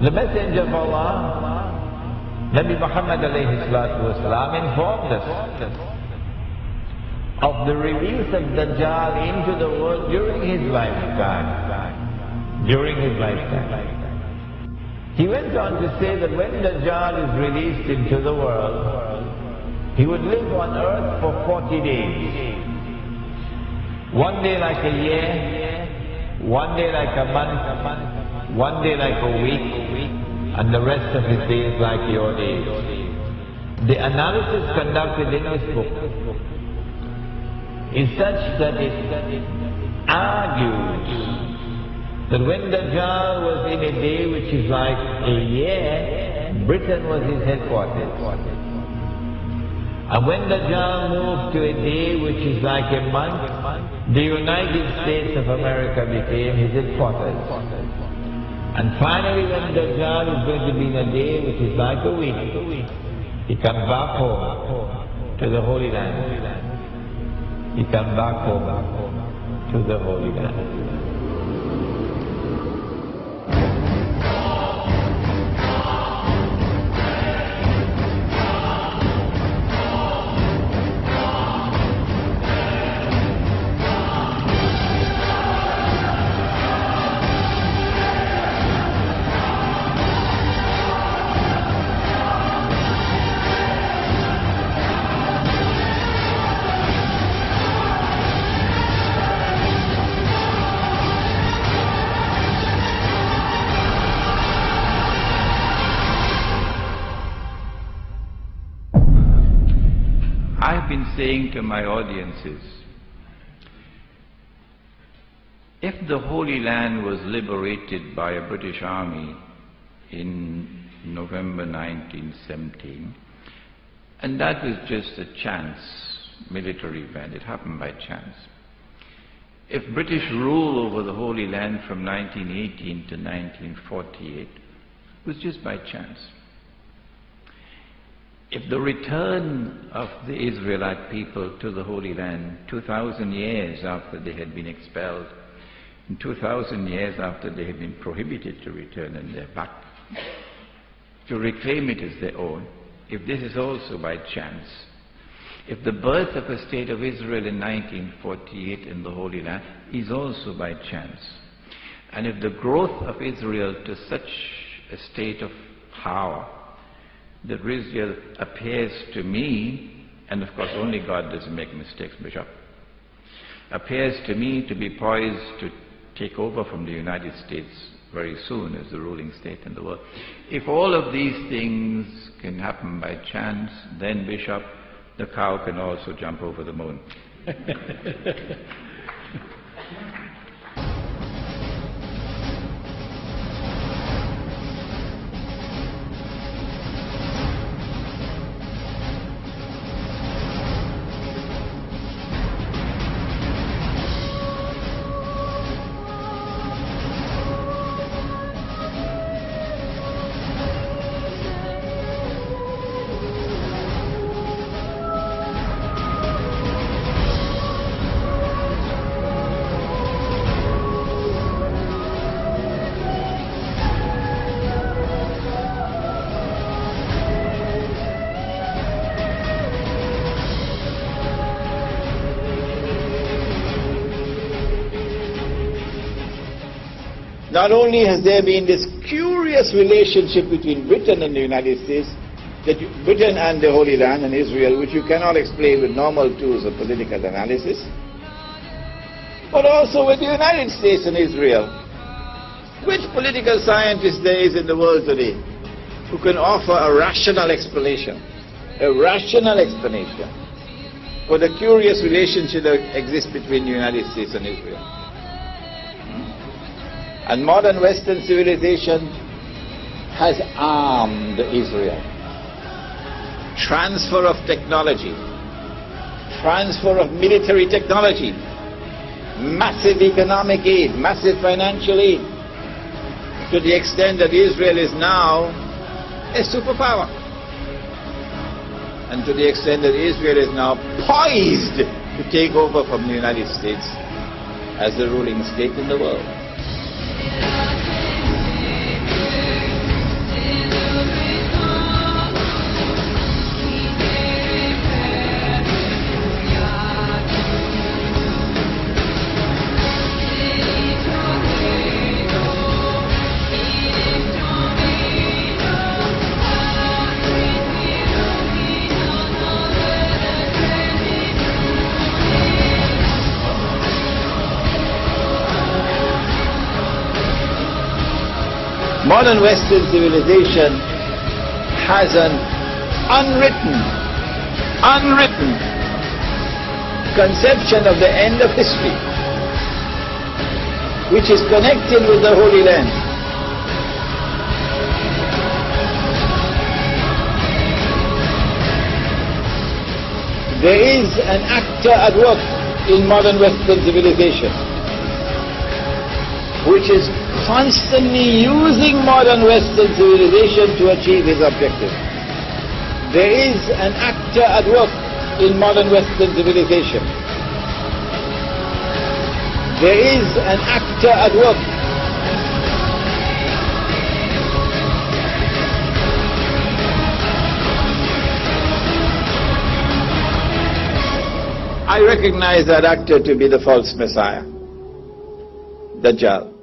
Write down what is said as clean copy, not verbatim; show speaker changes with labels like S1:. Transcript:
S1: The Messenger of Allah, Nabi Muhammad alayhi salatu wasalam, informed us of the release of Dajjal into the world during his lifetime. He went on to say that when Dajjal is released into the world, he would live on earth for 40 days. One day like a year, one day like a month, one day like a week, and the rest of his days like your days. The analysis conducted in this book is such that it argues that when Dajjal was in a day which is like a year, Britain was his headquarters. And when Dajjal moved to a day which is like a month, the United States of America became his headquarters. And finally, when Dajjal is going to be in a day which is like a week, he comes back home to the Holy Land. He comes back home to the Holy Land.
S2: Saying to my audiences, if the Holy Land was liberated by a British army in November 1917, and that was just a chance military event, it happened by chance. If British rule over the Holy Land from 1918 to 1948 was just by chance. If the return of the Israelite people to the Holy Land 2,000 years after they had been expelled, and 2,000 years after they had been prohibited to return and they're back, to reclaim it as their own, if this is also by chance, if the birth of a state of Israel in 1948 in the Holy Land is also by chance, and if the growth of Israel to such a state of power that Israel appears to me, and of course only God doesn't make mistakes, Bishop, appears to me to be poised to take over from the United States very soon as the ruling state in the world. If all of these things can happen by chance, then Bishop, the cow can also jump over the moon.
S3: Not only has there been this curious relationship between Britain and the United States, Britain and the Holy Land and Israel, which you cannot explain with normal tools of political analysis, but also with the United States and Israel. Which political scientist there is in the world today who can offer a rational explanation for the curious relationship that exists between the United States and Israel? And modern Western civilization has armed Israel. Transfer of technology, transfer of military technology, massive economic aid, massive financial aid, to the extent that Israel is now a superpower. And to the extent that Israel is now poised to take over from the United States as the ruling state in the world. Modern Western civilization has an unwritten conception of the end of history, which is connected with the Holy Land. There is an actor at work in modern Western civilization, which is constantly using modern Western civilization to achieve his objective. There is an actor at work in modern Western civilization. There is an actor at work. I recognize that actor to be the false Messiah, Dajjal.